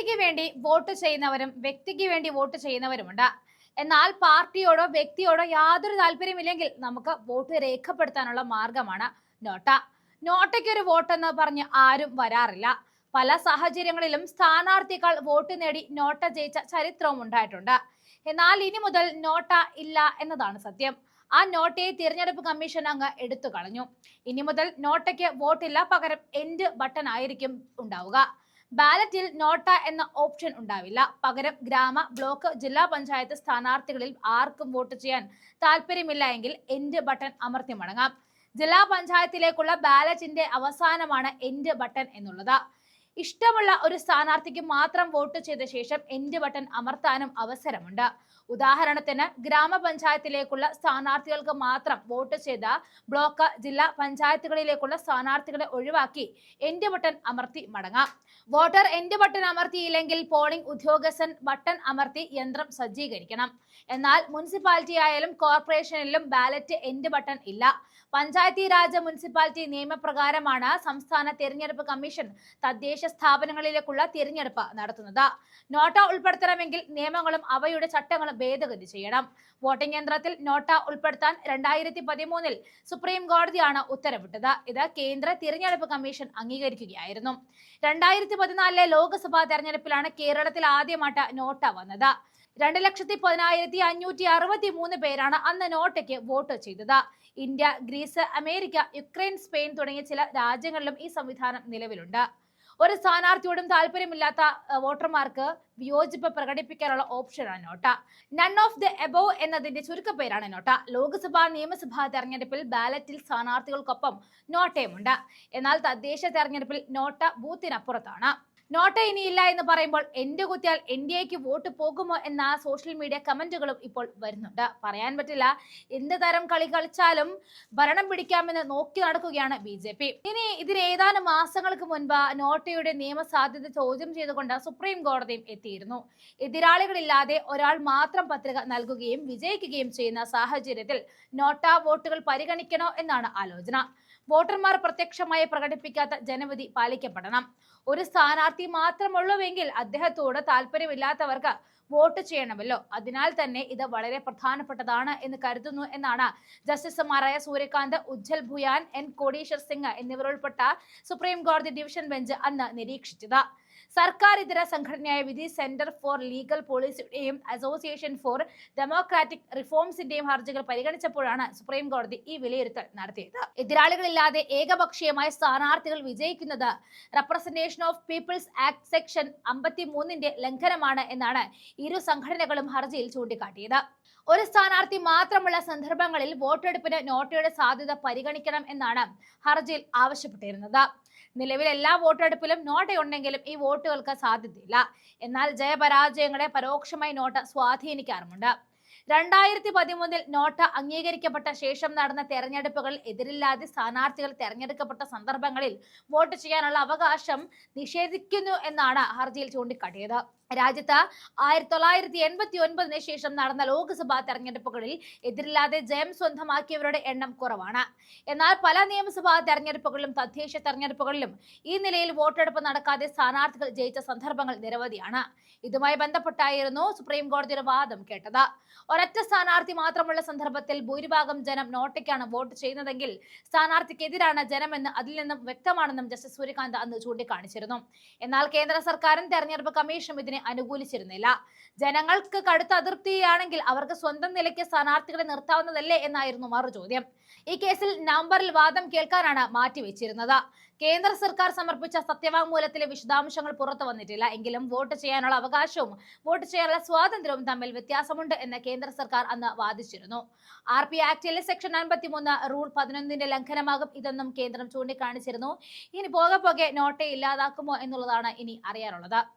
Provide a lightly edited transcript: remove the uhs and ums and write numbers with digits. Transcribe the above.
പാർട്ടിക്ക് വേണ്ടി വോട്ട് ചെയ്യുന്നവരും വ്യക്തിക്ക് വേണ്ടി വോട്ട് ചെയ്യുന്നവരുമുണ്ട്. എന്നാൽ പാർട്ടിയോടോ വ്യക്തിയോടോ യാതൊരു താല്പര്യമില്ലെങ്കിൽ നമുക്ക് വോട്ട് രേഖപ്പെടുത്താനുള്ള മാർഗമാണ് നോട്ട. നോട്ടയ്ക്ക് ഒരു വോട്ടെന്ന് പറഞ്ഞ് ആരും വരാറില്ല. പല സാഹചര്യങ്ങളിലും സ്ഥാനാർത്ഥികൾ വോട്ട് നേടി നോട്ട ജയിച്ച ചരിത്രവും ഉണ്ടായിട്ടുണ്ട്. എന്നാൽ ഇനി മുതൽ നോട്ട ഇല്ല എന്നതാണ് സത്യം. ആ നോട്ടയെ തിരഞ്ഞെടുപ്പ് കമ്മീഷൻ അങ്ങ് എടുത്തു കളഞ്ഞു. ഇനി മുതൽ നോട്ടയ്ക്ക് വോട്ടില്ല, പകരം എൻഡ് ബട്ടൺ ആയിരിക്കും ഉണ്ടാവുക. ബാലറ്റിൽ നോട്ട എന്ന ഓപ്ഷൻ ഉണ്ടാവില്ല. പകരം ഗ്രാമ, ബ്ലോക്ക്, ജില്ലാ പഞ്ചായത്ത് സ്ഥാനാർത്ഥികളിൽ ആർക്കും വോട്ട് ചെയ്യാൻ താല്പര്യമില്ല എങ്കിൽ എൻഡ് ബട്ടൺ അമർത്തി മടങ്ങാം. ജില്ലാ പഞ്ചായത്തിലേക്കുള്ള ബാലറ്റിന്റെ അവസാനമാണ് എൻഡ് ബട്ടൺ എന്നുള്ളത്. ഇഷ്ടമുള്ള ഒരു സ്ഥാനാർത്ഥിക്ക് മാത്രം വോട്ട് ചെയ്ത ശേഷം എൻഡ് ബട്ടൺ അമർത്താനും അവസരമുണ്ട്. ഉദാഹരണത്തിന് ഗ്രാമപഞ്ചായത്തിലേക്കുള്ള സ്ഥാനാർത്ഥികൾക്ക് മാത്രം വോട്ട് ചെയ്ത ബ്ലോക്ക്, ജില്ലാ പഞ്ചായത്തുകളിലേക്കുള്ള സ്ഥാനാർത്ഥികളെ ഒഴിവാക്കി എൻഡ് ബട്ടൺ അമർത്തി മടങ്ങാം. വോട്ടർ എൻഡ് ബട്ടൺ അമർത്തിയില്ലെങ്കിൽ പോളിംഗ് ഉദ്യോഗസ്ഥൻ ബട്ടൺ അമർത്തി യന്ത്രം സജ്ജീകരിക്കണം. എന്നാൽ മുനിസിപ്പാലിറ്റി ആയാലും കോർപ്പറേഷനിലും ബാലറ്റ് എൻഡ് ബട്ടൺ ഇല്ല. പഞ്ചായത്തി രാജ് മുനിസിപ്പാലിറ്റി നിയമപ്രകാരമാണ് സംസ്ഥാന തെരഞ്ഞെടുപ്പ് കമ്മീഷൻ തദ്ദേശ സ്ഥാപനങ്ങളിലേക്കുള്ള തിരഞ്ഞെടുപ്പ് നടത്തുന്നത്. നോട്ട ഉൾപ്പെടുത്തണമെങ്കിൽ നിയമങ്ങളും അവയുടെ ചട്ടങ്ങളും ഭേദഗതി ചെയ്യണം. വോട്ടിംഗ് യന്ത്രത്തിൽ നോട്ട ഉൾപ്പെടുത്താൻ 2013 സുപ്രീം കോടതിയാണ് ഉത്തരവിട്ടത്. ഇത് കേന്ദ്ര തിരഞ്ഞെടുപ്പ് കമ്മീഷൻ അംഗീകരിക്കുകയായിരുന്നു. 2014 ലോക്സഭാ തെരഞ്ഞെടുപ്പിലാണ് കേരളത്തിൽ ആദ്യമായിട്ട് നോട്ട വന്നത്. 2,10,563 പേരാണ് അന്ന് നോട്ടയ്ക്ക് വോട്ട് ചെയ്തത്. India, Greece, America, Ukraine, Spain തുടങ്ങിയ ചില രാജ്യങ്ങളിലും ഈ സംവിധാനം നിലവിലുണ്ട്. ഒരു സ്ഥാനാർത്ഥിയോടും താല്പര്യമില്ലാത്ത വോട്ടർമാർക്ക് വിയോജിപ്പ് പ്രകടിപ്പിക്കാനുള്ള ഓപ്ഷനാണ് NOTA. None of the above എന്നതിന്റെ ചുരുക്കപ്പേരാണ് നോട്ട. ലോക്സഭാ, നിയമസഭാ തെരഞ്ഞെടുപ്പിൽ ബാലറ്റിൽ സ്ഥാനാർത്ഥികൾക്കൊപ്പം നോട്ടയുമുണ്ട്. എന്നാൽ തദ്ദേശ തെരഞ്ഞെടുപ്പിൽ നോട്ട ബൂത്തിനപ്പുറത്താണ്. നോട്ട ഇനിയില്ല എന്ന് പറയുമ്പോൾ എൻഡ് കുത്തിയാൽ എൻഡിഎക്ക് വോട്ട് പോകുമോ എന്ന സോഷ്യൽ മീഡിയ കമന്റുകളും ഇപ്പോൾ വരുന്നുണ്ട്. പറയാൻ പറ്റില്ല. എന്ത് തരം കളി കളിച്ചാലും ഭരണം പിടിക്കാമെന്ന് നോക്കി നടക്കുകയാണ് BJP. ഇനി ഇതിന് ഏതാനും മാസങ്ങൾക്ക് മുൻപ് നോട്ടയുടെ നിയമസാധ്യത ചോദ്യം ചെയ്തുകൊണ്ട് സുപ്രീം കോടതിയും എത്തിയിരുന്നു. എതിരാളികളില്ലാതെ ഒരാൾ മാത്രം പത്രിക നൽകുകയും വിജയിക്കുകയും ചെയ്യുന്ന സാഹചര്യത്തിൽ നോട്ട വോട്ടുകൾ പരിഗണിക്കണോ എന്നാണ് ആലോചന. വോട്ടർമാർ പ്രത്യക്ഷമായി പ്രകടിപ്പിക്കാത്ത ജനവിധി പാലിക്കപ്പെടണം. ഒരു സ്ഥാനാർത്ഥി മാത്രമുള്ളൂവെങ്കിൽ അദ്ദേഹത്തോട് താല്പര്യമില്ലാത്തവർക്ക് വോട്ട് ചെയ്യണമല്ലോ. അതിനാൽ തന്നെ ഇത് വളരെ പ്രധാനപ്പെട്ടതാണ് എന്ന് കരുതുന്നു എന്നാണ് ജസ്റ്റിസുമാരായ സൂര്യകാന്ത്, ഉജ്ജൽ ഭുയാൻ, N കോടീശ്വർ സിംഗ് എന്നിവരുൾപ്പെട്ട സുപ്രീം കോടതി ഡിവിഷൻ ബെഞ്ച് അന്ന് നിരീക്ഷിച്ചത്. സർക്കാർ ഇതര സംഘടനയായ വിധി സെന്റർ ഫോർ ലീഗൽ പോളിസിയുടെയും അസോസിയേഷൻ ഫോർ ഡെമോക്രാറ്റിക് റിഫോംസിന്റെയും ഹർജികൾ പരിഗണിച്ചപ്പോഴാണ് സുപ്രീം കോടതി ഈ വിലയിരുത്തൽ നടത്തിയത്. എതിരാളികളില്ലാതെ ഏകപക്ഷീയമായ സ്ഥാനാർത്ഥികൾ വിജയിക്കുന്നത് representation of people's act section 53 ലംഘനമാണ് എന്നാണ് ഇരു സംഘടനകളും ഹർജിയിൽ ചൂണ്ടിക്കാട്ടിയത്. ഒരു സ്ഥാനാർത്ഥി മാത്രമുള്ള സന്ദർഭങ്ങളിൽ വോട്ടെടുപ്പിന് നോട്ടയുടെ സാധ്യത പരിഗണിക്കണം എന്നാണ് ഹർജിയിൽ ആവശ്യപ്പെട്ടിരുന്നത്. നിലവിൽ എല്ലാ വോട്ടെടുപ്പിലും നോട്ടയുണ്ടെങ്കിലും ഈ വോട്ടുകൾക്ക് സാധ്യതയില്ല. എന്നാൽ ജയപരാജയങ്ങളെ പരോക്ഷമായി നോട്ട സ്വാധീനിക്കാറുമുണ്ട്. 2013 നോട്ട അംഗീകരിക്കപ്പെട്ട ശേഷം നടന്ന തെരഞ്ഞെടുപ്പുകളിൽ എതിരില്ലാതെ സ്ഥാനാർത്ഥികൾ തെരഞ്ഞെടുക്കപ്പെട്ട സന്ദർഭങ്ങളിൽ വോട്ട് ചെയ്യാനുള്ള അവകാശം നിഷേധിക്കുന്നു എന്നാണ് ഹർജിയിൽ ചൂണ്ടിക്കാട്ടിയത്. രാജ്യത്ത് 1989 ശേഷം നടന്ന ലോക്സഭാ തെരഞ്ഞെടുപ്പുകളിൽ എതിരില്ലാതെ ജയം സ്വന്തമാക്കിയവരുടെ എണ്ണം കുറവാണ്. എന്നാൽ പല നിയമസഭാ തെരഞ്ഞെടുപ്പുകളിലും തദ്ദേശ തെരഞ്ഞെടുപ്പുകളിലും ഈ നിലയിൽ വോട്ടെടുപ്പ് നടക്കാതെ സ്ഥാനാർത്ഥികൾ ജയിച്ച സന്ദർഭങ്ങൾ നിരവധിയാണ്. ഇതുമായി ബന്ധപ്പെട്ടായിരുന്നു സുപ്രീം കോടതിയുടെ വാദം കേട്ടത്. ഒരൊറ്റ സ്ഥാനാർത്ഥി മാത്രമുള്ള സന്ദർഭത്തിൽ ഭൂരിഭാഗം ജനം നോട്ടയ്ക്കാണ് വോട്ട് ചെയ്യുന്നതെങ്കിൽ സ്ഥാനാർത്ഥിക്കെതിരാണ് ജനമെന്ന് അതിൽ നിന്നും വ്യക്തമാണെന്നും ജസ്റ്റിസ് സൂര്യകാന്ത് അന്ന് ചൂണ്ടിക്കാണിച്ചിരുന്നു. എന്നാൽ കേന്ദ്ര സർക്കാരും തെരഞ്ഞെടുപ്പ് കമ്മീഷനും ഇതിനെ അനുകൂലിച്ചിരുന്നില്ല. ജനങ്ങൾക്ക് കടുത്ത അതൃപ്തിയാണെങ്കിൽ അവർക്ക് സ്വന്തം നിലയ്ക്ക് സ്ഥാനാർത്ഥികളെ നിർത്താവുന്നതല്ലേ എന്നായിരുന്നു മറുചോദ്യം. ഈ കേസിൽ നവംബറിൽ വാദം കേൾക്കാനാണ് മാറ്റിവെച്ചിരുന്നത്. കേന്ദ്ര സർക്കാർ സമർപ്പിച്ച സത്യവാങ്മൂലത്തിലെ വിശദാംശങ്ങൾ പുറത്തു വന്നിട്ടില്ല. എങ്കിലും വോട്ട് ചെയ്യാനുള്ള അവകാശവും വോട്ട് ചെയ്യാനുള്ള സ്വാതന്ത്ര്യവും തമ്മിൽ വ്യത്യാസമുണ്ട് എന്ന് കേന്ദ്ര സർക്കാർ അന്ന് വാദിച്ചിരുന്നു. RP ആക്ടിലെ സെക്ഷൻ 53 റൂൾ 11 ലംഘനമാകും ഇതെന്നും കേന്ദ്രം ചൂണ്ടിക്കാണിച്ചിരുന്നു. ഇനി പോകെ നോട്ടയെ ഇല്ലാതാക്കുമോ എന്നുള്ളതാണ് ഇനി അറിയാനുള്ളത്.